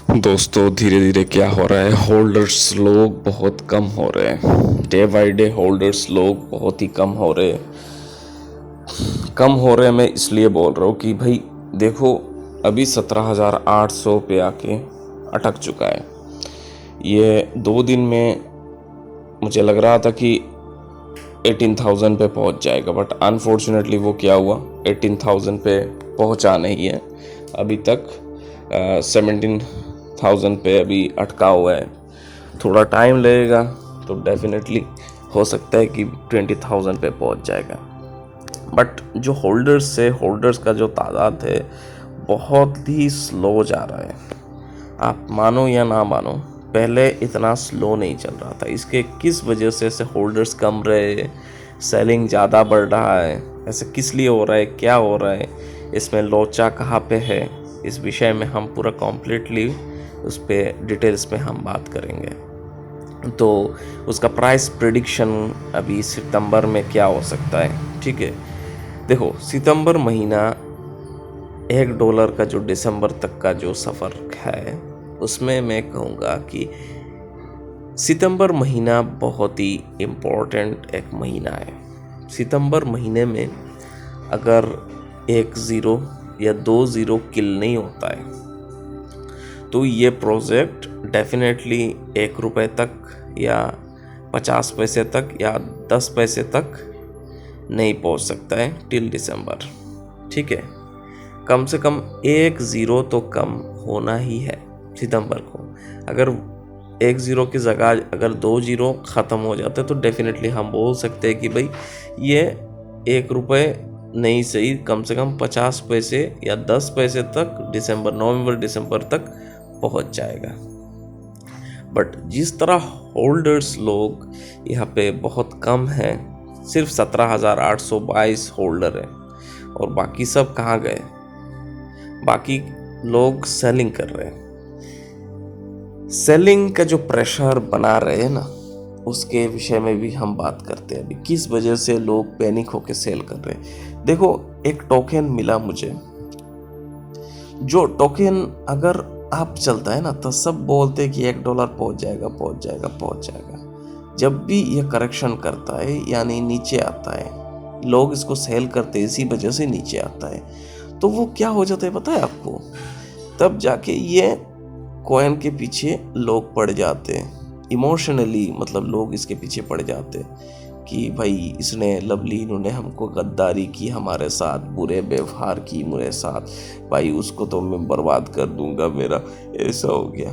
दोस्तों धीरे धीरे क्या हो रहा है, होल्डर्स लोग बहुत कम हो रहे हैं। डे बाय डे होल्डर्स लोग बहुत ही कम हो रहे हैं। कम हो रहे हैं, मैं इसलिए बोल रहा हूँ कि भाई देखो, अभी 17,800 पे आके अटक चुका है। ये 2 दिन में मुझे लग रहा था कि 18,000 पे पहुंच जाएगा, बट अनफॉर्चुनेटली वो क्या हुआ, 18,000 पे पहुंचा नहीं है अभी तक। 17,000 पे अभी अटका हुआ है। थोड़ा टाइम लगेगा तो डेफिनेटली हो सकता है कि 20,000 पे पहुंच जाएगा। बट जो होल्डर्स का जो तादाद है बहुत ही स्लो जा रहा है। आप मानो या ना मानो, पहले इतना स्लो नहीं चल रहा था। इसके किस वजह से होल्डर्स कम रहे, सेलिंग ज़्यादा बढ़ रहा है, ऐसे किस लिए हो रहा है, क्या हो रहा है, इसमें लोचा कहाँ पे है, इस विषय में हम पूरा कॉम्प्लीटली उस पर डिटेल्स में हम बात करेंगे। तो उसका प्राइस प्रेडिक्शन अभी सितंबर में क्या हो सकता है, ठीक है। देखो, सितंबर महीना $1 का जो दिसंबर तक का जो सफ़र है, उसमें मैं कहूँगा कि सितंबर महीना बहुत ही इम्पोर्टेंट एक महीना है। सितंबर महीने में अगर 1-0 या 2-0 किल नहीं होता है तो ये प्रोजेक्ट डेफिनेटली ₹1 तक या 50 पैसे तक या 10 पैसे तक नहीं पहुंच सकता है टिल दिसंबर, ठीक है। कम से कम 1-0 तो कम होना ही है सितंबर को। अगर 1-0 की जगह अगर 2-0 ख़त्म हो जाते तो डेफिनेटली हम बोल सकते हैं कि भाई ये ₹1 नहीं सही, कम से कम 50 पैसे या 10 पैसे तक नवंबर दिसंबर तक पहुंच जाएगा। बट जिस तरह होल्डर्स लोग यहाँ पे बहुत कम हैं, सिर्फ 17,822 होल्डर है, और बाकी सब कहाँ गए? बाकी लोग सेलिंग कर रहे हैं। सेलिंग का जो प्रेशर बना रहे हैं ना, उसके विषय में भी हम बात करते हैं। अभी किस वजह से लोग पैनिक होकर सेल कर रहे हैं। देखो, एक टोकन मिला मुझे, जो टोकन अगर आप चलता है ना तो सब बोलते हैं कि $1 पहुंच जाएगा, पहुंच जाएगा, पहुंच जाएगा। जब भी ये करेक्शन करता है यानी नीचे आता है, लोग इसको सेल करते हैं, इसी वजह से नीचे आता है। तो वो क्या हो जाता है पता है आपको? तब जाके ये कॉइन के पीछे लोग पड़ जाते हैं इमोशनली, मतलब लोग इसके पीछे पड़ जाते हैं कि भाई इसने लवली इन्होंने हमको गद्दारी की, हमारे साथ बुरे व्यवहार की मेरे साथ, भाई उसको तो मैं बर्बाद कर दूंगा, मेरा ऐसा हो गया।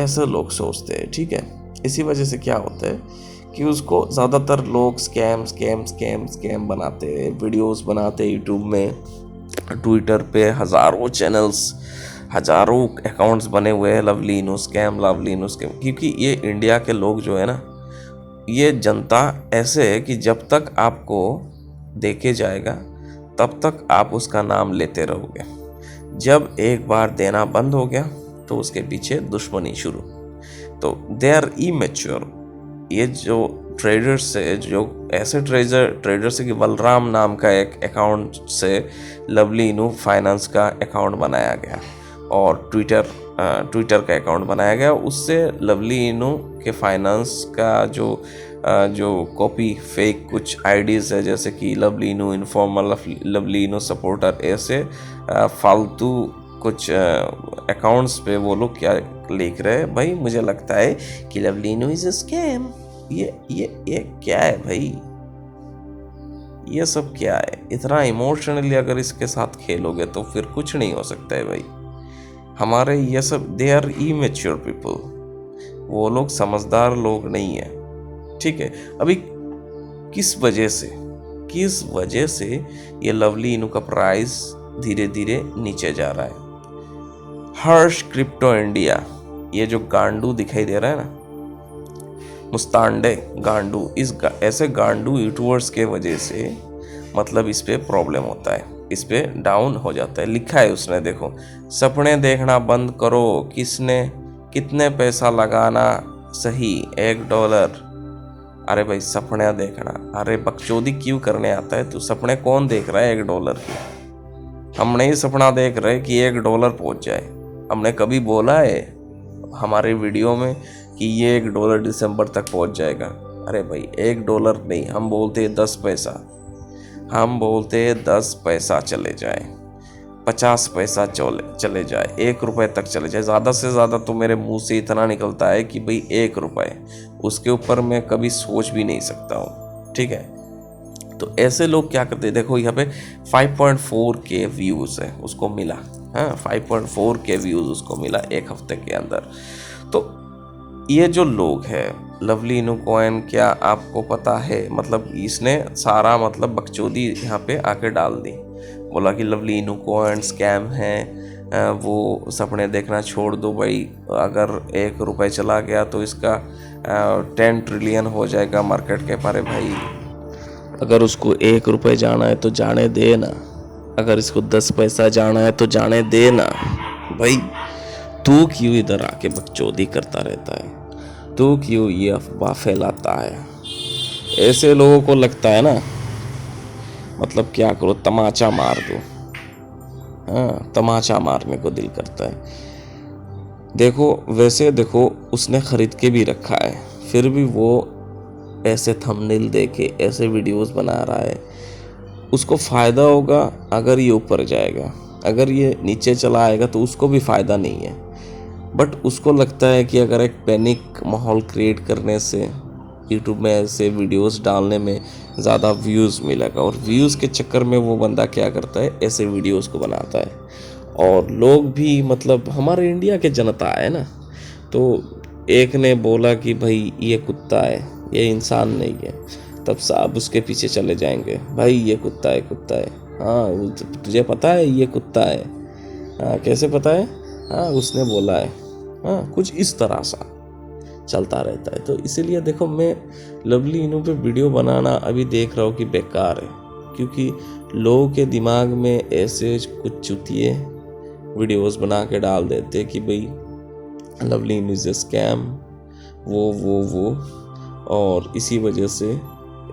ऐसा लोग सोचते हैं, ठीक है। इसी वजह से क्या होता है कि उसको ज़्यादातर लोग स्कैम बनाते हैं, वीडियोस बनाते हैं यूट्यूब में, ट्विटर पे हज़ारों चैनल्स, हज़ारों अकाउंट्स बने हुए हैं लवली इनो स्कैम, क्योंकि ये इंडिया के लोग जो है ना, ये जनता ऐसे है कि जब तक आपको देखे जाएगा तब तक आप उसका नाम लेते रहोगे। जब एक बार देना बंद हो गया तो उसके पीछे दुश्मनी शुरू। तो दे आर इमेच्योर। ये जो ट्रेडर्स है, जो ऐसे ट्रेडर्स है कि बलराम नाम का एक अकाउंट से लवली इनू फाइनेंस का अकाउंट बनाया गया और ट्विटर का अकाउंट बनाया गया। उससे लवली इनू के फाइनेंस का जो कॉपी फेक कुछ आईडीज़ है, जैसे कि लवली इनू इनफॉर्मल, लवली इनू सपोर्टर, ऐसे फालतू कुछ अकाउंट्स पे वो लोग क्या लिख रहे हैं, भाई मुझे लगता है कि लवली इनू इज अ स्कैम। ये क्या है भाई? ये सब क्या है? इतना इमोशनली अगर इसके साथ खेलोगे तो फिर कुछ नहीं हो सकता है भाई। हमारे ये सब दे आर इमेच्योर पीपल, वो लोग समझदार लोग नहीं है, ठीक है। अभी किस वजह से ये लवली इनू का प्राइस धीरे धीरे नीचे जा रहा है? हर्ष क्रिप्टो इंडिया, ये जो गांडू दिखाई दे रहा है ना, मुस्तांडे गांडू, ऐसे गांडू यूट्यूबर्स के वजह से मतलब इस पे प्रॉब्लम होता है, इस पे डाउन हो जाता है। लिखा है उसने, देखो, सपने देखना बंद करो, कितने पैसा लगाना सही, $1। अरे भाई सपने देखना, अरे बकचोदी क्यों करने आता है तू? सपने कौन देख रहा है $1 की? हम नहीं सपना देख रहे कि $1 पहुंच जाए। हमने कभी बोला है हमारे वीडियो में कि ये $1 दिसंबर तक पहुंच जाएगा। अरे भाई $1 नहीं, हम बोलते 10 पैसा, हम बोलते 10 पैसा चले जाए, 50 पैसा चले जाए, ₹1 तक चले जाए, ज़्यादा से ज़्यादा तो मेरे मुंह से इतना निकलता है कि भाई ₹1, उसके ऊपर मैं कभी सोच भी नहीं सकता हूँ। ठीक है, तो ऐसे लोग क्या करते हैं, देखो यहाँ पे 5.4K व्यूज़ है उसको मिला। हाँ, 5.4K व्यूज़ उसको मिला एक हफ्ते के अंदर। तो ये जो लोग हैं लवली इनू कॉइन, क्या आपको पता है, मतलब इसने सारा मतलब बकचोदी यहाँ पे आके डाल दी। बोला कि लवली इनू कॉइन स्कैम है, वो सपने देखना छोड़ दो भाई, अगर ₹1 चला गया तो इसका 10 ट्रिलियन हो जाएगा मार्केट कैप। अरे भाई, अगर उसको ₹1 जाना है तो जाने दे ना, अगर इसको 10 पैसा जाना है तो जाने दे ना भाई। तू क्यों इधर आके बकचोदी करता रहता है, तू क्यों ये अफवाह फैलाता है। ऐसे लोगों को लगता है ना, मतलब क्या करो, तमाचा मार दो। हाँ, तमाचा मारने को दिल करता है। देखो वैसे देखो, उसने खरीद के भी रखा है, फिर भी वो ऐसे थंबनेल दे के ऐसे वीडियोस बना रहा है। उसको फ़ायदा होगा अगर ये ऊपर जाएगा, अगर ये नीचे चला आएगा तो उसको भी फ़ायदा नहीं है। बट उसको लगता है कि अगर एक पैनिक माहौल क्रिएट करने से, यूट्यूब में ऐसे वीडियोस डालने में ज़्यादा व्यूज़ मिलेगा, और व्यूज़ के चक्कर में वो बंदा क्या करता है, ऐसे वीडियोस को बनाता है। और लोग भी, मतलब हमारे इंडिया के जनता है ना, तो एक ने बोला कि भाई ये कुत्ता है, ये इंसान नहीं है, तब सब उसके पीछे चले जाएंगे, भाई ये कुत्ता है, कुत्ता है। हाँ, तुझे पता है ये कुत्ता है? हाँ, कैसे पता है? हाँ, उसने बोला है। हाँ, कुछ इस तरह सा चलता रहता है। तो इसीलिए देखो, मैं लवली इनू पे वीडियो बनाना अभी देख रहा हूँ कि बेकार है, क्योंकि लोगों के दिमाग में ऐसे कुछ चुतिए वीडियोस बना के डाल देते कि भाई लवली इनू इज अ स्कैम, वो और इसी वजह से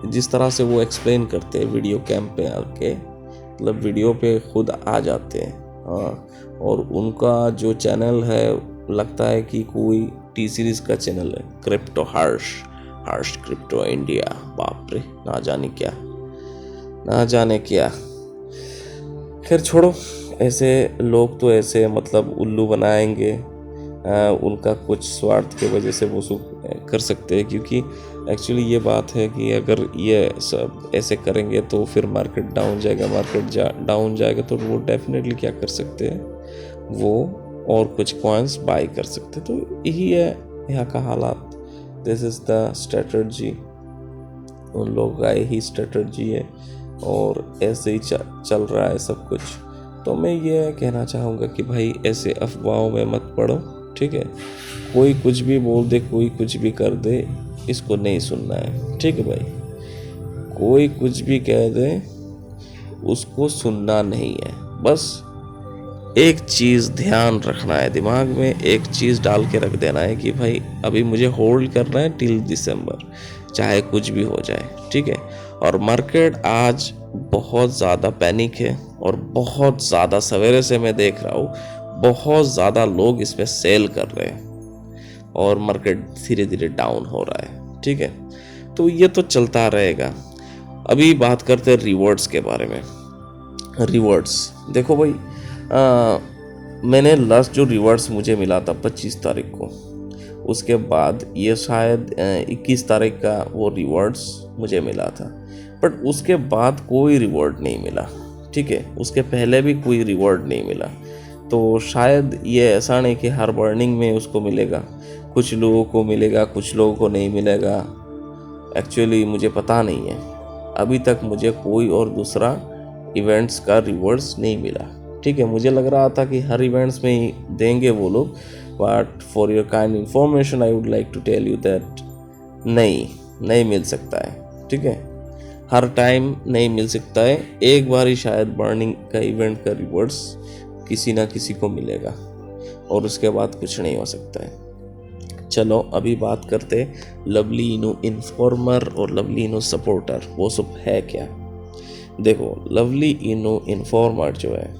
जिस तरह से वो एक्सप्लेन करते हैं वीडियो कैम पे आके, मतलब वीडियो पे खुद आ जाते हैं। हाँ, और उनका जो चैनल है लगता है कि कोई टी सीरीज का चैनल है, क्रिप्टो हर्ष क्रिप्टो इंडिया। बाप रे, ना जाने क्या। खैर छोड़ो, ऐसे लोग तो ऐसे मतलब उल्लू बनाएंगे, उनका कुछ स्वार्थ की वजह से वो सब कर सकते हैं, क्योंकि एक्चुअली ये बात है कि अगर ये सब ऐसे करेंगे तो फिर मार्केट डाउन जाएगा, डाउन जाएगा तो वो डेफिनेटली क्या कर सकते हैं, वो और कुछ कॉइन्स बाय कर सकते हैं। तो यही है यहाँ का हालात। दिस इज़ द स्ट्रेटजी, उन लोगों का यही स्ट्रेटजी है और ऐसे ही चल रहा है सब कुछ। तो मैं ये कहना चाहूँगा कि भाई ऐसे अफवाहों में मत पड़ो, ठीक है। कोई कुछ भी बोल दे, कोई कुछ भी कर दे, इसको नहीं सुनना है, ठीक है भाई। कोई कुछ भी कह दे, उसको सुनना नहीं है। बस एक चीज़ ध्यान रखना है दिमाग में, एक चीज़ डाल के रख देना है कि भाई अभी मुझे होल्ड करना है टिल दिसंबर, चाहे कुछ भी हो जाए, ठीक है। और मार्केट आज बहुत ज़्यादा पैनिक है और बहुत ज़्यादा, सवेरे से मैं देख रहा हूँ बहुत ज़्यादा लोग इसमें सेल कर रहे हैं और मार्केट धीरे धीरे डाउन हो रहा है, ठीक है। तो ये तो चलता रहेगा। अभी बात करते हैं रिवॉर्ड्स के बारे में। रिवॉर्ड्स देखो भाई, मैंने लास्ट जो रिवॉर्ड्स मुझे मिला था 25 तारीख को, उसके बाद ये शायद 21 तारीख का वो रिवॉर्ड्स मुझे मिला था, बट उसके बाद कोई रिवॉर्ड नहीं मिला, ठीक है। उसके पहले भी कोई रिवॉर्ड नहीं मिला। तो शायद ये ऐसा नहीं कि हर बर्निंग में उसको मिलेगा, कुछ लोगों को मिलेगा, कुछ लोगों को नहीं मिलेगा। एक्चुअली मुझे पता नहीं है, अभी तक मुझे कोई और दूसरा इवेंट्स का रिवॉर्ड्स नहीं मिला, ठीक है। मुझे लग रहा था कि हर इवेंट्स में ही देंगे वो लोग, but for your kind information I would like to tell you that नहीं मिल सकता है, ठीक है। हर टाइम नहीं मिल सकता है, एक बार ही शायद बर्निंग का इवेंट का रिवॉर्ड्स किसी ना किसी को मिलेगा और उसके बाद कुछ नहीं हो सकता है। चलो अभी बात करते लवली इनू इन्फॉर्मर और लवली इनू सपोर्टर, वो सब है क्या। देखो, लवली इनू इन्फॉर्मर जो है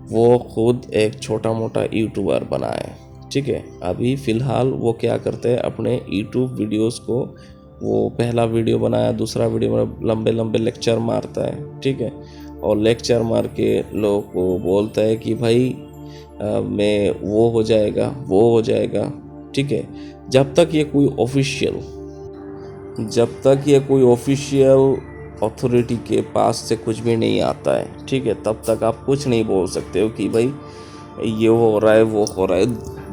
वो खुद एक छोटा मोटा यूट्यूबर बना है, ठीक है। अभी फ़िलहाल वो क्या करते हैं, अपने यूट्यूब वीडियोस को, वो पहला वीडियो बनाया, दूसरा वीडियो में लंबे लंबे लेक्चर मारता है, ठीक है। और लेक्चर मार के लोगों को बोलता है कि भाई मैं वो हो जाएगा, वो हो जाएगा, ठीक है। जब तक ये कोई ऑफिशियल अथॉरिटी के पास से कुछ भी नहीं आता है, ठीक है, तब तक आप कुछ नहीं बोल सकते हो कि भाई ये हो रहा है, वो हो रहा है।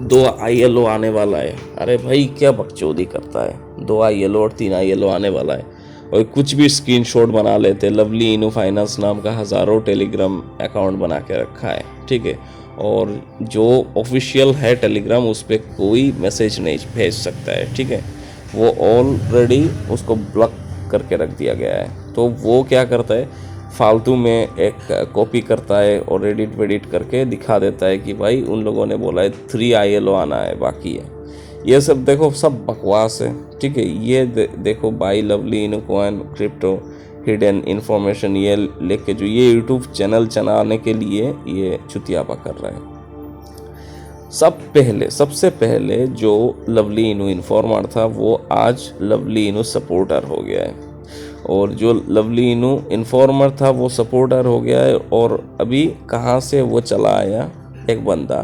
2 ILO आने वाला है। अरे भाई क्या बकचोदी करता है, 2 ILO और 3 ILO आने वाला है, और कुछ भी स्क्रीनशॉट बना लेते। लवली इनू फाइनेंस नाम का हज़ारों टेलीग्राम अकाउंट बना के रखा है, ठीक है। और जो ऑफिशियल है टेलीग्राम, उस पर कोई मैसेज नहीं भेज सकता है, ठीक है। वो ऑलरेडी उसको ब्लॉक करके रख दिया गया है। तो वो क्या करता है, फालतू में एक कॉपी करता है और एडिट वेडिट करके दिखा देता है कि भाई उन लोगों ने बोला है 3 ILO आना है, बाकी है। ये सब देखो, सब बकवास है, ठीक है। ये देखो, by lovely in coin crypto hidden information, ये लेके जो ये यूट्यूब चैनल चलाने के लिए ये चुतियापा कर रहा है। सबसे पहले जो लवली इनू इन्फॉर्मर था, वो आज लवली इनू सपोर्टर हो गया है। और जो लवली इनू इन्फॉर्मर था वो सपोर्टर हो गया है। और अभी कहाँ से वो चला आया, एक बंदा,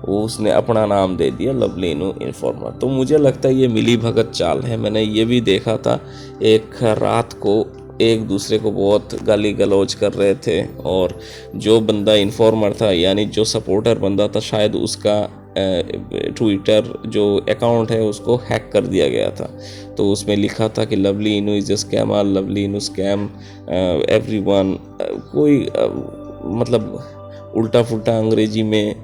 वो उसने अपना नाम दे दिया लवली इनू इन्फॉर्मर। तो मुझे लगता है ये मिली भगत चाल है। मैंने ये भी देखा था, एक रात को एक दूसरे को बहुत गाली गलौज कर रहे थे, और जो बंदा इन्फॉर्मर था, यानी जो सपोर्टर बंदा था, शायद उसका ट्विटर जो अकाउंट है उसको हैक कर दिया गया था। तो उसमें लिखा था कि लवली इनू इज़ अ स्कैमर, लवली इनू स्कैम एवरीवन, कोई मतलब उल्टा फुल्टा अंग्रेजी में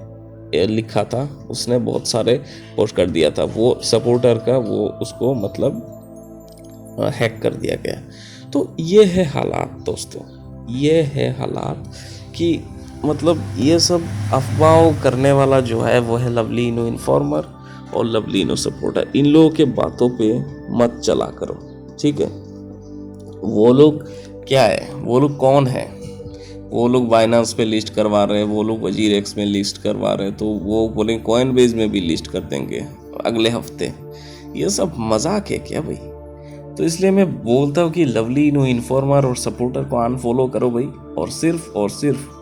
लिखा था। उसने बहुत सारे पोस्ट कर दिया था, वो सपोर्टर का, वो उसको मतलब हैक कर दिया गया। तो ये है हालात दोस्तों, ये है हालात कि मतलब ये सब अफवाह करने वाला जो है वो है लवली इनू इन्फॉर्मर और लवली इनू सपोर्टर। इन लोगों के बातों पे मत चला करो, ठीक है। वो लोग क्या है, वो लोग कौन है? वो लोग बाइनेंस पे लिस्ट करवा रहे हैं, वो लोग वजीरेक्स में लिस्ट करवा रहे हैं, तो वो बोलेंगे कॉइनबेस में भी लिस्ट कर देंगे अगले हफ्ते। ये सब मजाक है क्या भाई? तो इसलिए मैं बोलता हूँ कि लवली इनू इन्फॉर्मर और सपोर्टर को अनफॉलो करो भाई, और सिर्फ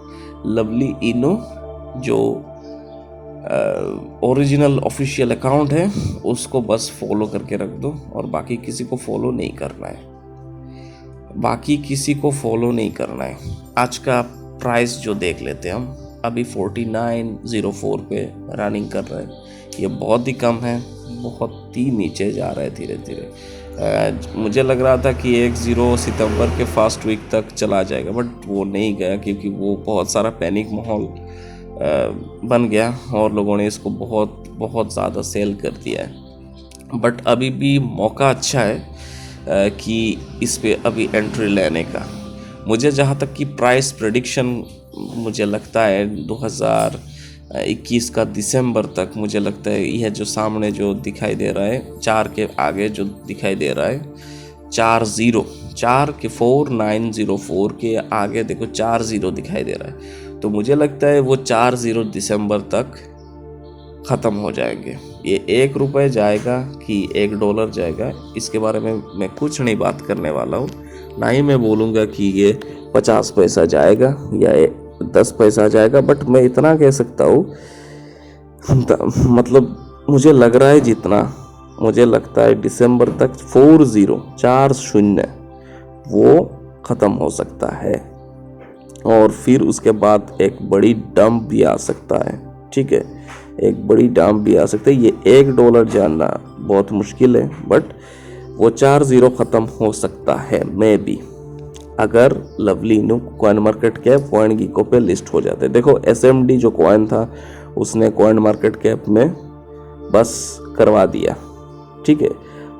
लवली इनू जो ओरिजिनल ऑफिशियल अकाउंट है उसको बस फॉलो करके रख दो, और बाकी किसी को फॉलो नहीं करना है, बाकी किसी को फॉलो नहीं करना है। आज का प्राइस जो देख लेते हैं हम, अभी 49.04 पे रनिंग कर रहा है। ये बहुत ही कम है, बहुत ही नीचे जा रहा है धीरे धीरे। मुझे लग रहा था कि 10 सितंबर के फर्स्ट वीक तक चला जाएगा, बट वो नहीं गया, क्योंकि वो बहुत सारा पैनिक माहौल बन गया और लोगों ने इसको बहुत ज़्यादा सेल कर दिया है। बट अभी भी मौका अच्छा है कि इस पे अभी एंट्री लेने का। मुझे जहाँ तक कि प्राइस प्रेडिक्शन, मुझे लगता है 2021 का दिसंबर तक, मुझे लगता है यह जो सामने जो दिखाई दे रहा है 4 के आगे जो दिखाई दे रहा है 4 के 4904 के आगे देखो 40 दिखाई दे रहा है। तो मुझे लगता है वो 40 दिसंबर तक ख़त्म हो जाएंगे। ये $1 जाएगा कि $1 जाएगा, इसके बारे में मैं कुछ नहीं बात करने वाला हूँ। ना ही मैं बोलूँगा कि ये 50 पैसा जाएगा या 10 पैसा जाएगा, बट मैं इतना कह सकता हूँ, मतलब मुझे लग रहा है, जितना मुझे लगता है दिसंबर तक 40 वो ख़त्म हो सकता है। और फिर उसके बाद एक बड़ी डंप भी आ सकता है, ठीक है, एक बड़ी डंप भी आ सकता है। ये $1 जानना बहुत मुश्किल है, बट वो 40 ख़त्म हो सकता है मे बी, अगर lovely inu coin market cap coin gecko पे लिस्ट हो जाते। देखो SMD जो कॉइन था उसने कॉइन मार्केट कैप में बस करवा दिया, ठीक है,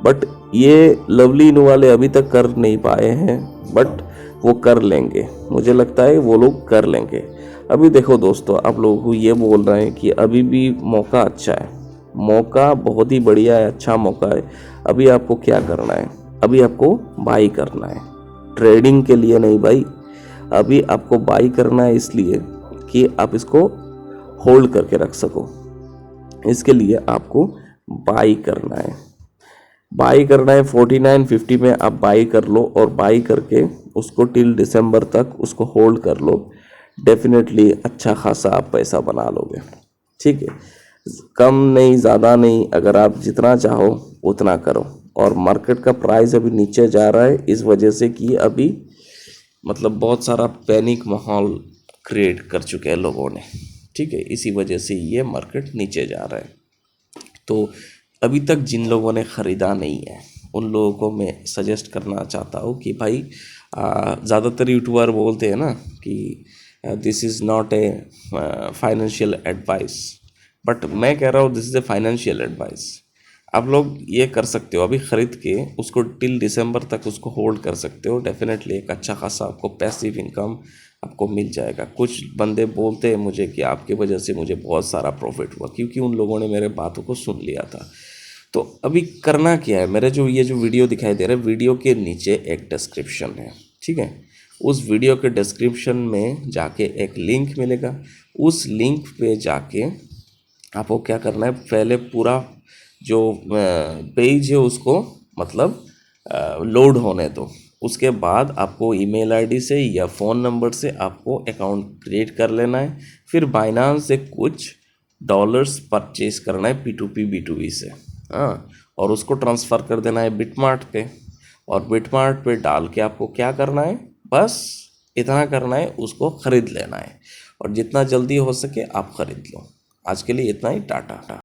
बट ये लवली इनू वाले अभी तक कर नहीं पाए हैं, बट वो कर लेंगे, मुझे लगता है वो लोग कर लेंगे। अभी देखो दोस्तों, आप लोगों को ये बोल रहे हैं कि अभी भी मौका अच्छा है, मौका बहुत ही बढ़िया है, अच्छा मौका है। अभी आपको क्या करना है? अभी आपको बाई करना है, ट्रेडिंग के लिए नहीं भाई। अभी आपको बाई करना है इसलिए कि आप इसको होल्ड करके रख सको। इसके लिए आपको बाई करना है। बाई करना है 49.50 में आप बाई कर लो, और बाई करके उसको टिल दिसंबर तक उसको होल्ड कर लो। डेफिनेटली अच्छा खासा आप पैसा बना लोगे। ठीक है, कम नहीं ज़्यादा नहीं, अगर आप जितना चाहो उतना करो। और मार्केट का प्राइस अभी नीचे जा रहा है इस वजह से कि अभी मतलब बहुत सारा पैनिक माहौल क्रिएट कर चुके हैं लोगों ने। ठीक है, इसी वजह से ये मार्केट नीचे जा रहा है। तो अभी तक जिन लोगों ने ख़रीदा नहीं है उन लोगों को मैं सजेस्ट करना चाहता हूँ कि भाई ज़्यादातर यूट्यूबर बोलते हैं ना कि this is not a financial advice, but मैं कह रहा हूँ this is a financial advice. आप लोग ये कर सकते हो, अभी ख़रीद के उसको टिल दिसंबर तक उसको होल्ड कर सकते हो। डेफिनेटली एक अच्छा खासा आपको पैसिव इनकम आपको मिल जाएगा। कुछ बंदे बोलते हैं मुझे कि आपकी वजह से मुझे बहुत सारा प्रॉफिट हुआ, क्योंकि उन लोगों ने मेरे बातों को सुन लिया था। तो अभी करना क्या है, मेरे जो ये जो वीडियो दिखाई दे रहा है, वीडियो के नीचे एक डिस्क्रिप्शन है। ठीक है, उस वीडियो के डिस्क्रिप्शन में जाके एक लिंक मिलेगा। उस लिंक पे जाके आपको क्या करना है, पहले पूरा जो पेज है उसको मतलब लोड होने दो। उसके बाद आपको ईमेल आईडी से या फ़ोन नंबर से आपको अकाउंट क्रिएट कर लेना है। फिर बाइनांस से कुछ डॉलर्स परचेज करना है P2P B2B से, हाँ, और उसको ट्रांसफ़र कर देना है बिटमार्ट पे। और बिटमार्ट पे डाल के आपको क्या करना है, बस इतना करना है, उसको ख़रीद लेना है। और जितना जल्दी हो सके आप ख़रीद लो। आज के लिए इतना ही, टाटा।